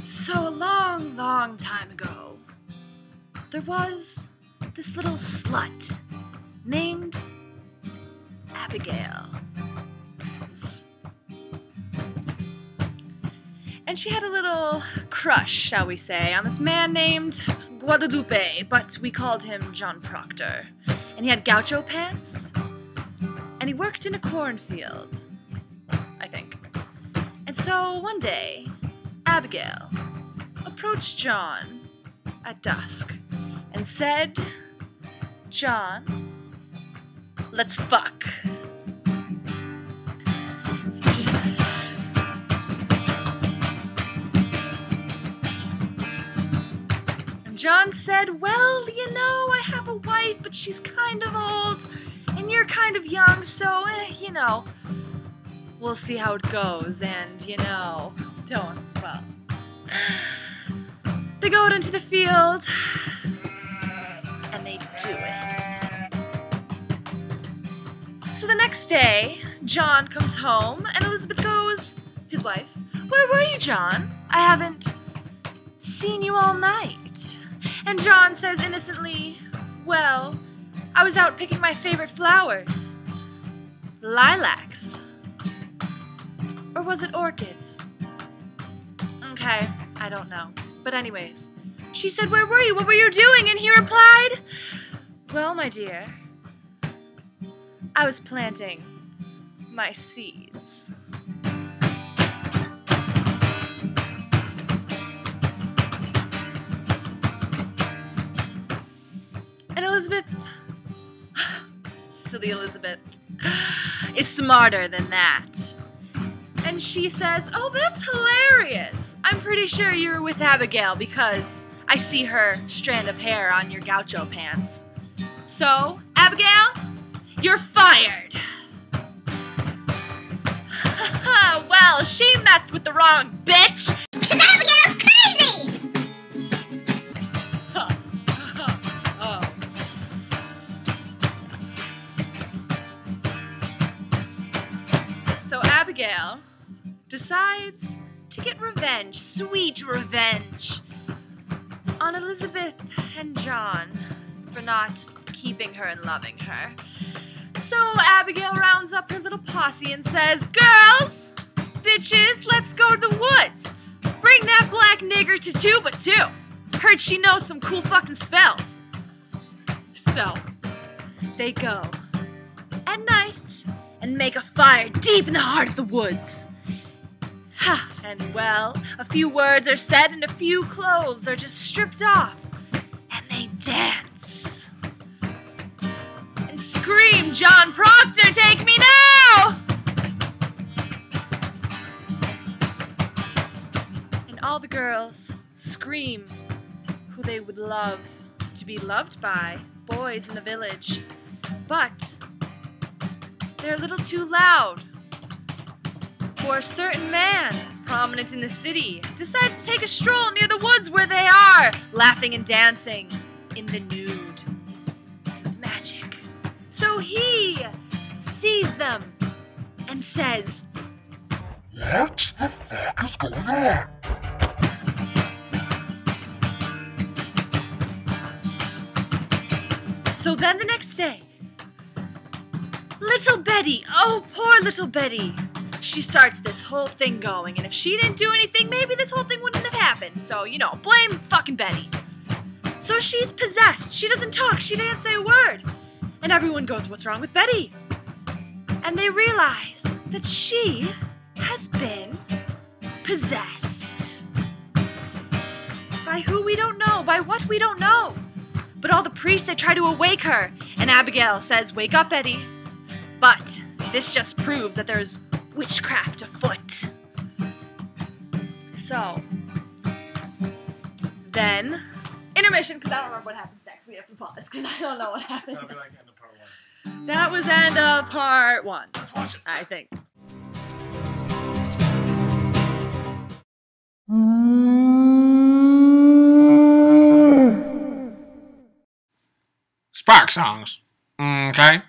So a long, long time ago, there was this little slut named Abigail. And she had a little crush, shall we say, on this man named Guadalupe, but we called him John Proctor. And he had gaucho pants, and he worked in a cornfield, I think. And so one day, Abigail approached John at dusk and said, "John, let's fuck." And John said, "Well, you know, I have a wife, but she's kind of old, and you're kind of young, so, you know, we'll see how it goes, and, you know, well. They go out into the field, and they do it. So the next day, John comes home, and Elizabeth goes, his wife, "Where were you, John? I haven't seen you all night." And John says innocently, "Well, I was out picking my favorite flowers. Lilacs. Or was it orchids? Okay, I don't know. But anyways, she said, 'Where were you? What were you doing?' And he replied, 'Well, my dear, I was planting my seeds.'" And Elizabeth, silly Elizabeth, is smarter than that. And she says, "Oh, that's hilarious. I'm pretty sure you're with Abigail because I see her strand of hair on your gaucho pants. So, Abigail, you're fired." Well, she messed with the wrong bitch. 'Cause Abigail's crazy. Oh. So Abigail decides to get revenge, sweet revenge, on Elizabeth and John for not keeping her and loving her. So Abigail rounds up her little posse and says, "Girls, bitches, let's go to the woods. Bring that black nigger to 2x2. Heard she knows some cool fucking spells." So they go at night and make a fire deep in the heart of the woods. And well, a few words are said and a few clothes are just stripped off, and they dance and scream, "John Proctor, take me now!" And all the girls scream who they would love to be loved by, boys in the village, but they're a little too loud. For a certain man, prominent in the city, decides to take a stroll near the woods where they are, laughing and dancing in the nude of magic. So he sees them and says, "What the fuck is going on?" So then the next day, little Betty, oh poor little Betty, she starts this whole thing going, and if she didn't do anything, maybe this whole thing wouldn't have happened. So, you know, blame fucking Betty. So she's possessed. She doesn't talk. She didn't say a word. And everyone goes, "What's wrong with Betty?" And they realize that she has been possessed. By who we don't know. By what we don't know. But all the priests, they try to awake her. And Abigail says, "Wake up, Betty." But this just proves that there's witchcraft afoot. So, then, intermission, because I don't remember what happens next. We have to pause, because I don't know what happens. That'll be like end of part 1. That was end of part 1. Let's watch it. I think. SparkSongs. Okay.